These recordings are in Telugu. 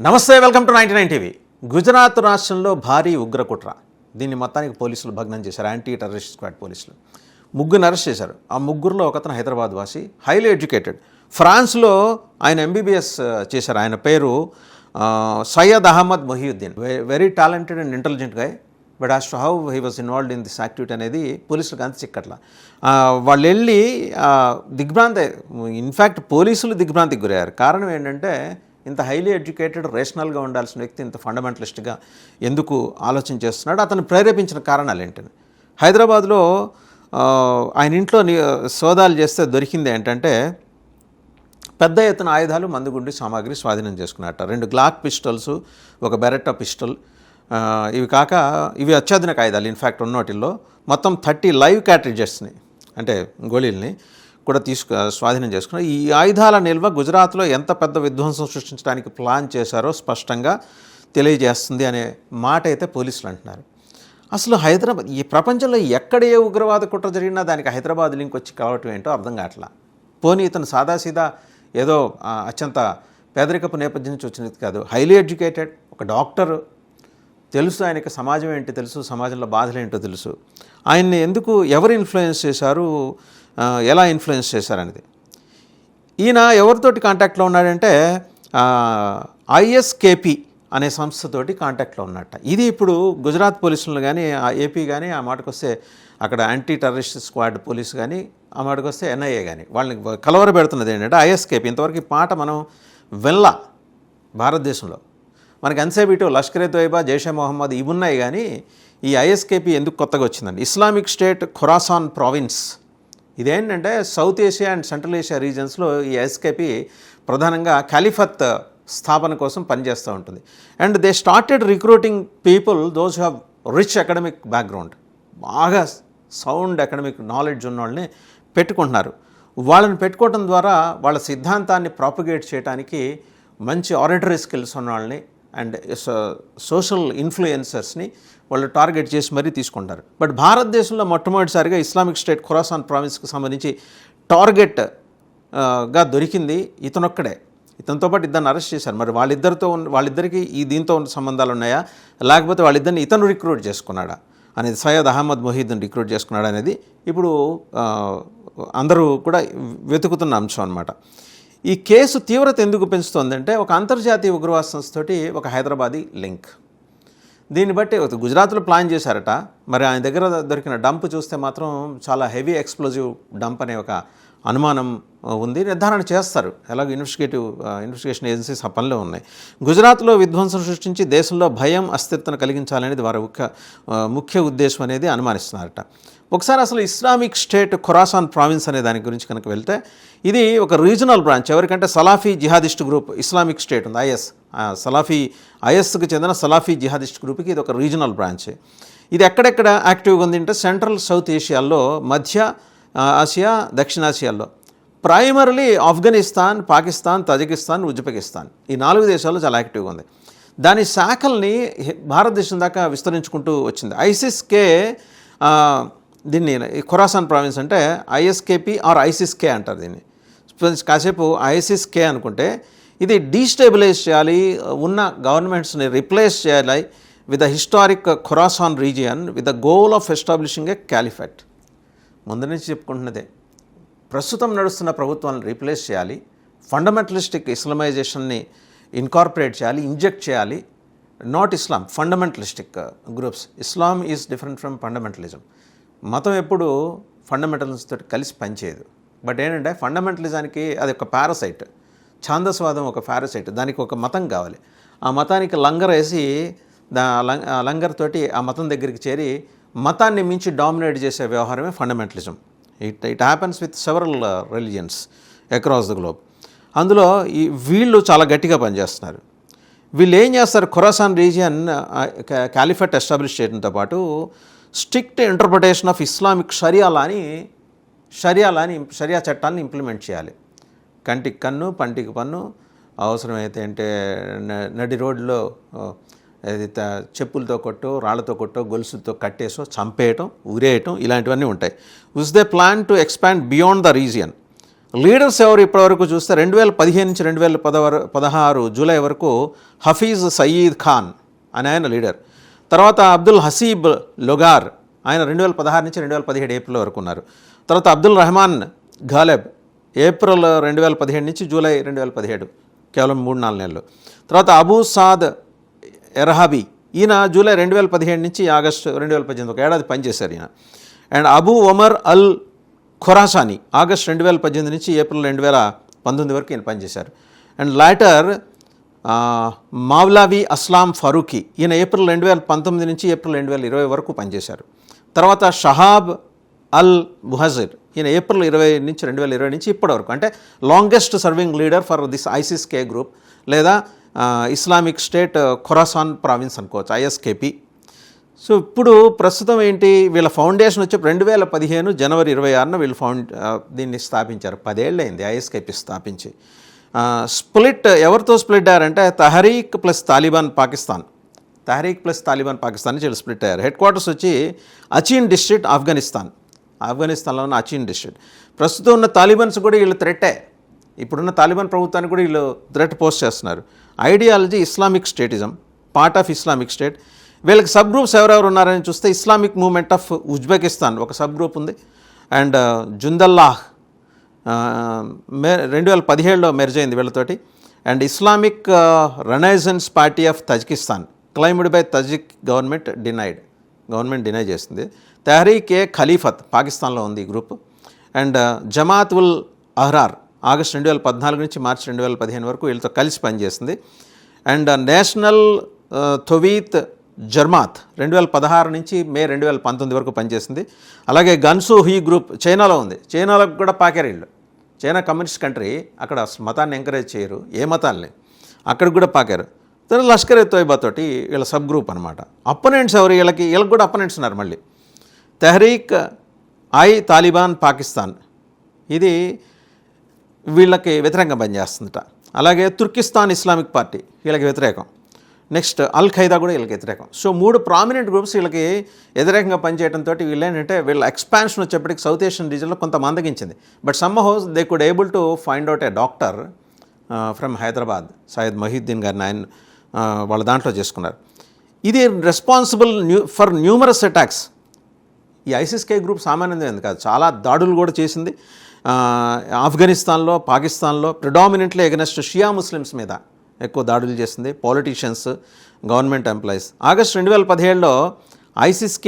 నమస్తే, వెల్కమ్ టు 99 టీవీ. గుజరాత్ రాష్ట్రంలో భారీ ఉగ్రకుట్ర. దీన్ని మొత్తానికి పోలీసులు భగ్నం చేశారు. యాంటీ టెర్రరిస్ట్ స్క్వాడ్ పోలీసులు ముగ్గురిని అరెస్ట్ చేశారు. ఆ ముగ్గురులో ఒకతను హైదరాబాద్ వాసి, హైలీ ఎడ్యుకేటెడ్. ఫ్రాన్స్లో ఆయన ఎంబీబీఎస్ చేశారు. ఆయన పేరు Syed Ahmed Mohiuddin. Very talented and intelligent guy. But as to how he was involved in this activity అనేది పోలీసులకు అంత చిక్కట్లా. వాళ్ళు వెళ్ళి దిగ్భ్రాంతి, ఇన్ఫ్యాక్ట్ పోలీసులు దిగ్భ్రాంతికి గురయ్యారు. కారణం ఏంటంటే, ఇంత హైలీ ఎడ్యుకేటెడ్, రేషనల్గా ఉండాల్సిన వ్యక్తి ఇంత ఫండమెంటలిస్ట్గా ఎందుకు ఆలోచన చేస్తున్నాడు, అతను ప్రేరేపించిన కారణాలు ఏంటని. హైదరాబాద్లో ఆయన ఇంట్లో సోదాలు చేస్తే దొరికింది ఏంటంటే, పెద్ద ఎత్తున ఆయుధాలు, మందుగుండి సామాగ్రి స్వాధీనం చేసుకున్నట్ట. 2 గ్లాక్ పిస్టల్స్, ఒక బెరెట్టా పిస్టల్, ఇవి కాక ఇవి అత్యాధునిక ఆయుధాలు. ఇన్ఫ్యాక్ట్ ఉన్నోటిల్లో మొత్తం 30 లైవ్ క్యాట్రిడ్జెస్ని, అంటే గోళీల్ని కూడా స్వాధీనం చేసుకున్నారు. ఈ ఆయుధాల నిల్వ గుజరాత్లో ఎంత పెద్ద విధ్వంసం సృష్టించడానికి ప్లాన్ చేశారో స్పష్టంగా తెలియజేస్తుంది అనే మాట అయితే పోలీసులు అంటున్నారు. అసలు హైదరాబాద్, ఈ ప్రపంచంలో ఎక్కడ ఏ ఉగ్రవాద కుట్ర జరిగినా దానికి హైదరాబాద్ లింక్ వచ్చి కావటం ఏంటో అర్థం కావట్లా. పోనీ ఇతను సాదాసీదా ఏదో అత్యంత పేదరికపు నేపథ్యం నుంచి వచ్చినది కాదు. హైలీ ఎడ్యుకేటెడ్, ఒక డాక్టరు, తెలుసు ఆయనకి సమాజం ఏంటి తెలుసు, సమాజంలో బాధలు ఏంటో తెలుసు. ఆయన్ని ఎందుకు ఎవరు ఇన్ఫ్లుయెన్స్ చేశారు, ఎలా ఇన్ఫ్లుయెన్స్ చేశారనేది. ఈయన ఎవరితోటి కాంటాక్ట్లో ఉన్నాడంటే ఐఎస్కేపీ అనే సంస్థతోటి కాంటాక్ట్లో ఉన్నట్ట. ఇది ఇప్పుడు గుజరాత్ పోలీసులు కానీ, ఏపీ కానీ, ఆ మాటకు వస్తే అక్కడ యాంటీ టెర్రరిస్ట్ స్క్వాడ్ పోలీసు కానీ, ఆ మాటకు వస్తే ఎన్ఐఏ కానీ, వాళ్ళని కలవరబెడుతున్నది ఏంటంటే ఐఎస్కేపీ. ఇంతవరకు ఈ పాట మనం వెళ్ళా భారతదేశంలో. మనకి ఎంతసేపు ఇటు లష్కరే తోయిబా, జైషే మొహమ్మద్ ఇవి ఉన్నాయి, కానీ ఈ ఐఎస్కేపీ ఎందుకు కొత్తగా వచ్చిందండి. ఇస్లామిక్ స్టేట్ ఖురాసాన్ ప్రావిన్స్, ఇదేంటంటే South Asia and Central Asia రీజన్స్లో ఈ ఐఎస్కేపీ ప్రధానంగా ఖలీఫత్ స్థాపన కోసం పనిచేస్తూ ఉంటుంది. And they started recruiting people those have rich academic background, బాగా సౌండ్ అకాడమిక్ నాలెడ్జ్ ఉన్న వాళ్ళని పెట్టుకుంటున్నారు. వాళ్ళని పెట్టుకోవడం ద్వారా వాళ్ళ సిద్ధాంతాన్ని ప్రాపగేట్ చేయడానికి మంచి ఆరిటరీ స్కిల్స్ ఉన్న వాళ్ళని అండ్ సోషల్ ఇన్ఫ్లుయెన్సర్స్ని వాళ్ళు టార్గెట్ చేసి మరీ తీసుకుంటారు. బట్ భారతదేశంలో మొట్టమొదటిసారిగా ఇస్లామిక్ స్టేట్ ఖురాసాన్ ప్రావిన్స్కి సంబంధించి టార్గెట్గా దొరికింది ఇతనొక్కడే. ఇతనితో పాటు ఇద్దరిని అరెస్ట్ చేశారు. మరి వాళ్ళిద్దరికి దీంతో ఉన్న సంబంధాలు ఉన్నాయా, లేకపోతే వాళ్ళిద్దరిని ఇతను రిక్రూట్ చేసుకున్నాడా అనేది, సయ్యద్ అహ్మద్ మొహియుద్దీన్ రిక్రూట్ చేసుకున్నాడా అనేది ఇప్పుడు అందరూ కూడా వెతుకుతున్న అంశం అన్నమాట. ఈ కేసు తీవ్రత ఎందుకు పెంచుతోందంటే, ఒక అంతర్జాతీయ ఉగ్రవాద సంస్థతోటి ఒక హైదరాబాదీ లింక్. దీన్ని బట్టి గుజరాత్లో ప్లాన్ చేశారట. మరి ఆయన దగ్గర దొరికిన డంప్ చూస్తే మాత్రం చాలా హెవీ ఎక్స్ప్లోజివ్ డంప్ అనే ఒక అనుమానం ఉంది. నిర్ధారణ చేస్తారు, ఎలాగో ఇన్వెస్టిగేషన్ ఏజెన్సీస్ ఆ పనిలో ఉన్నాయి. గుజరాత్లో విధ్వంసం సృష్టించి దేశంలో భయం, అస్థిరతను కలిగించాలనేది వారి ముఖ్య ఉద్దేశం అనేది అనుమానిస్తున్నారట. ఒకసారి అసలు ఇస్లామిక్ స్టేట్ ఖురాసాన్ ప్రావిన్స్ అనే దాని గురించి కనుక వెళ్తే, ఇది ఒక రీజనల్ బ్రాంచ్. ఎవరికంటే Salafi jihadist group Islamic state ఉంది, ఐఎస్కి చెందిన సలాఫీ జిహాదిస్ట్ గ్రూప్కి ఇది ఒక రీజనల్ బ్రాంచ్. ఇది ఎక్కడెక్కడ యాక్టివ్గా ఉంది అంటే, సెంట్రల్ సౌత్ ఏషియాలో, మధ్య ఆసియా, దక్షిణాసియాలో, primarily Afghanistan, Pakistan, Tajikistan, Uzbekistan, ఈ 4 దేశాల్లో చాలా యాక్టివ్గా ఉంది. దాని శాఖల్ని భారతదేశం దాకా విస్తరించుకుంటూ వచ్చింది. ఐసిస్కే దీన్ని ఖురాసాన్ ప్రావిన్స్ అంటే ఐఎస్కేపీ ఆర్ ఐసిస్కే అంటారు దీన్ని. కాసేపు ఐసిస్కే అనుకుంటే, ఇది డీస్టెబిలైజ్ చేయాలి, ఉన్న గవర్నమెంట్స్ని రిప్లేస్ చేయాలి with the historic Khorasan region with the goal of establishing a caliphate. ముందు నుంచి చెప్పుకుంటున్నదే, ప్రస్తుతం నడుస్తున్న ప్రభుత్వాన్ని రీప్లేస్ చేయాలి, ఫండమెంటలిస్టిక్ ఇస్లామైజేషన్ని ఇన్కార్పొరేట్ చేయాలి, ఇంజెక్ట్ చేయాలి. Not Islam, fundamentalistic groups. Islam is different from fundamentalism. మతం ఎప్పుడు ఫండమెంటలిజంతో కలిసి పనిచేయదు. బట్ ఏంటంటే, ఫండమెంటలిజానికి అది ఒక పారసైట్, ఛాందస్వాదం ఒక పారసైట్, దానికి ఒక మతం కావాలి. ఆ మతానికి లంగర్ వేసి లంగర్ తోటి ఆ మతం దగ్గరికి చేరి మతాన్ని మించి డామినేట్ చేసే వ్యవహారమే fundamentalism. It happens with several religions across the globe. అందులో వీళ్ళు చాలా గట్టిగా పనిచేస్తున్నారు. వీళ్ళు ఏం చేస్తారు, ఖురాసాన్ రీజియన్ క్యాలిఫేట్ ఎస్టాబ్లిష్ చేయడంతో పాటు స్ట్రిక్ట్ ఇంటర్ప్రిటేషన్ ఆఫ్ ఇస్లామిక్ షరియా చట్టాలను ఇంప్లిమెంట్ చేయాలి. కంటికి కన్ను, పంటికి పన్ను, అవసరమైతే అంటే నడి రోడ్లో చెప్పులతో కొట్టో, రాళ్లతో కొట్టో, గొలుసులతో కట్టేసో, చంపేయటం, ఉరేయటం, ఇలాంటివన్నీ ఉంటాయి. Which they plan to expand beyond the region. Leaders ఎవరు ఇప్పటివరకు చూస్తే 2015 నుంచి 2016 జూలై వరకు హఫీజ్ సయీద్ ఖాన్ అని ఆయన లీడర్. తర్వాత అబ్దుల్ హసీబ్ లొగార్ ఆయన 2016 నుంచి 2017 ఏప్రిల్ వరకు ఉన్నారు. తర్వాత అబ్దుల్ రెహమాన్ ఘాలెబ్ ఏప్రిల్ 2017 నుంచి జూలై 2017, కేవలం 3-4 నెలలు. తర్వాత అబూ సాద్ ఎర్హాబీ ఈయన జూలై 2017 నుంచి ఆగస్టు 2018, ఒక ఏడాది పనిచేశారు ఈయన. అండ్ అబూ ఒమర్ అల్ ఖొరాసానీ ఆగస్టు 2018 నుంచి ఏప్రిల్ 2019 వరకు ఈయన పనిచేశారు. అండ్ లాటర్ మౌలావి అస్లాం ఫరూఖీ ఈయన ఏప్రిల్ 2019 నుంచి ఏప్రిల్ 2020 వరకు పనిచేశారు. తర్వాత షహాబ్ అల్ ముహజిర్ ఈయన ఏప్రిల్ 20 నుంచి 2020 నుంచి ఇప్పటి వరకు, అంటే longest serving leader for this ISIS-K group లేదా ఇస్లామిక్ స్టేట్ ఖొరాసాన్ ప్రావిన్స్ అనుకోవచ్చు, ISKP. సో ఇప్పుడు ప్రస్తుతం ఏంటి, వీళ్ళ ఫౌండేషన్ వచ్చి 2015 జనవరి 26న వీళ్ళు దీన్ని స్థాపించారు. 10 ఏళ్ళు అయింది ISKP స్థాపించి. స్ప్లిట్ ఎవరితో స్ప్లిట్ అయ్యారంటే తహరీక్ ప్లస్ తాలిబాన్ పాకిస్తాన్ నుంచి వీళ్ళు స్ప్లిట్ అయ్యారు. హెడ్ క్వార్టర్స్ వచ్చి అచీన్ డిస్ట్రిక్ట్ ఆఫ్ఘనిస్తాన్లో ఉన్న అచీన్ డిస్ట్రిక్ట్. ప్రస్తుతం ఉన్న తాలిబాన్స్ కూడా వీళ్ళు థ్రెట్టే, ఇప్పుడున్న తాలిబాన్ ప్రభుత్వానికి కూడా వీళ్ళు థ్రెట్ పోస్ట్ చేస్తున్నారు. Ideology Islamic statism, part of Islamic State. వీళ్ళకి సబ్ గ్రూప్స్ ఎవరెవరు ఉన్నారని చూస్తే ఇస్లామిక్ మూవ్మెంట్ ఆఫ్ ఉజ్బెకిస్తాన్ ఒక సబ్ గ్రూప్ ఉంది. అండ్ జుందల్లాహ్ 2017లో మెర్జ్ అయింది వీళ్ళతోటి. And Islamic Renaissance Party of Tajikistan claimed by Tajik government deny చేసింది. తెహరీక్-ఏ ఖలీఫత్ పాకిస్తాన్లో ఉంది ఈ గ్రూప్. అండ్ జమాత్ ఉల్ అహ్రార్ ఆగస్టు 2014 నుంచి మార్చి 2015 వరకు వీళ్ళతో కలిసి పనిచేసింది. అండ్ నేషనల్ థొవీత్ జర్మాత్ 2016 నుంచి మే 2019 వరకు పనిచేసింది. అలాగే గన్సు హీ గ్రూప్ చైనాలో ఉంది, చైనాలో కూడా పాకారు వీళ్ళు. చైనా కమ్యూనిస్ట్ కంట్రీ, అక్కడ మతాన్ని ఎంకరేజ్ చేయరు, ఏ మతాల్ని, అక్కడికి కూడా పాకారు. తర్వాత లష్కర్-e-తోయిబా తోటి వీళ్ళ సబ్ గ్రూప్ అనమాట. అపోనెంట్స్ ఎవరు వీళ్ళకి కూడా అపోనెంట్స్ ఉన్నారు మళ్ళీ. తెహ్రీక్-i-తాలిబాన్ పాకిస్తాన్ ఇది వీళ్ళకి వ్యతిరేకంగా పనిచేస్తుందట. అలాగే తుర్కిస్తాన్ ఇస్లామిక్ పార్టీ వీళ్ళకి వ్యతిరేకం. నెక్స్ట్ అల్ ఖైదా కూడా వీళ్ళకి వ్యతిరేకం. సో 3 ప్రామినెంట్ గ్రూప్స్ వీళ్ళకి వ్యతిరేకంగా పనిచేయడంతో వీళ్ళు ఏంటంటే వీళ్ళ ఎక్స్పాన్షన్ వచ్చేప్పటికి సౌత్ ఏషియన్ రీజన్లో కొంత మందగించింది. But somehow they could able to find out a doctor from Hyderabad, Syed Mohiuddin గారిని ఆయన వాళ్ళ దాంట్లో చేసుకున్నారు. ఇది రెస్పాన్సిబుల్ ఫర్ న్యూమరస్ అటాక్స్. ఈ ISIS-K గ్రూప్ సామాన్యమైనది కాదు, చాలా దాడులు కూడా చేసింది. ఆఫ్ఘనిస్తాన్లో, పాకిస్తాన్లో ప్రిడామినెంట్లీ ఎగనెస్ట్ షియా ముస్లిమ్స్ మీద ఎక్కువ దాడులు చేసింది, పాలిటీషియన్స్, గవర్నమెంట్ ఎంప్లాయీస్. ఆగస్టు 2017లో ISIS-K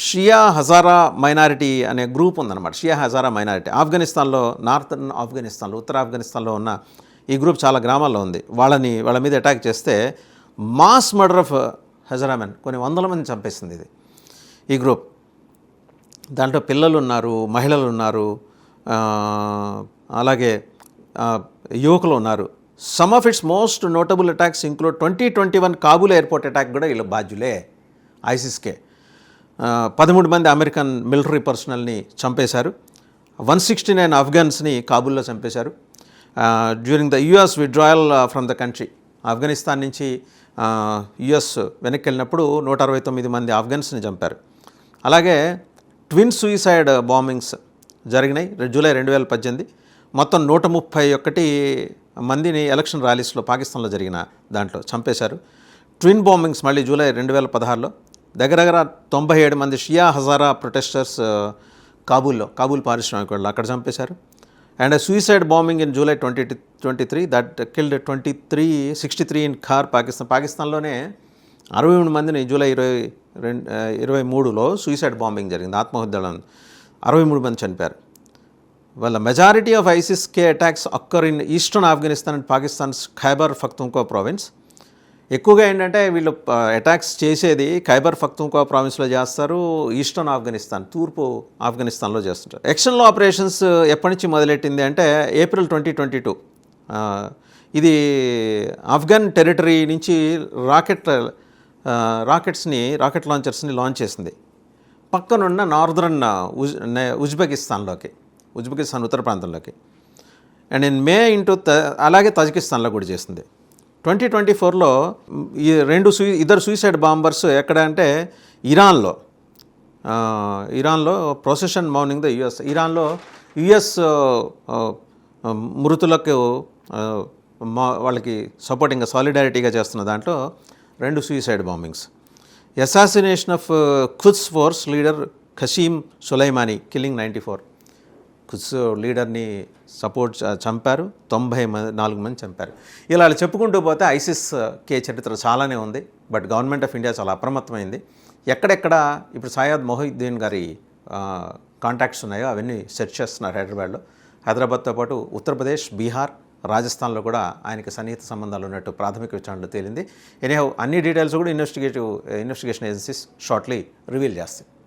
షియా హజారా మైనారిటీ అనే గ్రూప్ ఉందన్నమాట. షియా హజారా మైనారిటీ ఆఫ్ఘనిస్తాన్లో, నార్థన్ ఆఫ్ఘనిస్తాన్లో, ఉత్తర ఆఫ్ఘనిస్తాన్లో ఉన్న ఈ గ్రూప్ చాలా గ్రామాల్లో ఉంది. వాళ్ళ మీద అటాక్ చేస్తే mass murder of Hazara men, కొన్ని 100 మంది చంపేసింది ఈ గ్రూప్. దాంట్లో పిల్లలు ఉన్నారు, మహిళలు ఉన్నారు, అలాగే యువకులు ఉన్నారు. Some of it's most notable attacks include 2021 Kabul airport attack కూడా వీళ్ళు బాధ్యులే ISIS-K. 13 మంది అమెరికన్ మిలిటరీ పర్సనల్ని చంపేశారు. 169 అఫ్ఘన్స్ని కాబూల్లో చంపేశారు. During the US withdrawal from the country, Afghanistan నుంచి US వెనక్కి వెళ్ళినప్పుడు 169 మంది ఆఫ్ఘన్స్ని చంపారు. అలాగే ట్విన్ సూయిసైడ్ బాంబింగ్స్ జరిగినాయి జూలై 2018. మొత్తం 131 మందిని ఎలక్షన్ ర్యాలీస్లో పాకిస్తాన్లో జరిగిన దాంట్లో చంపేశారు. ట్విన్ బాంబింగ్స్ మళ్ళీ జూలై 2016లో దగ్గర 97 మంది షియా హజారా ప్రొటెస్టర్స్ కాబూల్ పారిశ్రామికవేత్తలు అక్కడ చంపేశారు. And suicide bombing in July 2023 that killed 63 in Khar పాకిస్తాన్లోనే 63 మందిని జూలై 2023లో సూయిసైడ్ బాంబింగ్ జరిగింది, ఆత్మహత్యలు 63 మంది చనిపోయారు. వాళ్ళ majority of ISIS-K attacks అక్కర్ in eastern Afghanistan and Pakistan's Khyber Pakhtunkhwa province. ఎక్కువగా ఏంటంటే వీళ్ళు అటాక్స్ చేసేది ఖైబర్ పఖ్తూన్ఖ్వా ప్రావిన్స్లో చేస్తారు, ఈస్టర్న్ ఆఫ్ఘనిస్తాన్, తూర్పు ఆఫ్ఘనిస్తాన్లో చేస్తుంటారు. ఎక్స్టర్నల్ ఆపరేషన్స్ ఎప్పటి నుంచి మొదలెట్టింది అంటే ఏప్రిల్ 2022. ఇది ఆఫ్ఘన్ టెరిటరీ నుంచి రాకెట్ లాంచర్స్ని లాంచ్ చేసింది పక్కనున్న నార్దర్న్ ఉజ్బెకిస్తాన్ ఉత్తర ప్రాంతంలోకి. అండ్ ఇన్ మే అలాగే తజికిస్తాన్లో కూడా చేసింది. 2024లో ఈ ఇద్దరు సూయిసైడ్ బాంబర్స్ ఎక్కడ అంటే ఇరాన్లో ఇరాన్లో ప్రొసెషన్ మౌనింగ్ ద యుఎస్. ఇరాన్లో యుఎస్ మృతులకు వాళ్ళకి సపోర్టింగ్గా సాలిడారిటీగా చేస్తున్న దాంట్లో 2 suicide bombings. Assassination of Quds force leader Qasem Soleimani killing 94. Quds లీడర్ని చంపారు, 94 మంది చంపారు. ఇలా చెప్పుకుంటూ పోతే ఐసిస్ చరిత్ర చాలానే ఉంది. బట్ గవర్నమెంట్ ఆఫ్ ఇండియా చాలా అప్రమత్తమైంది. ఎక్కడెక్కడ ఇప్పుడు సయ్యద్ మొహిద్దీన్ గారి కాంటాక్ట్స్ ఉన్నాయో అవన్నీ సెర్చ్ చేస్తున్నారు హైదరాబాద్తో పాటు ఉత్తరప్రదేశ్, బీహార్, రాజస్థాన్లో కూడా ఆయనకి సన్నిహిత సంబంధాలు ఉన్నట్టు ప్రాథమిక విచారణలో తేలింది. ఎనీహౌ అన్ని డీటెయిల్స్ కూడా ఇన్వెస్టిగేషన్ ఏజెన్సీస్ షార్ట్లీ రివీల్ చేస్తాయి.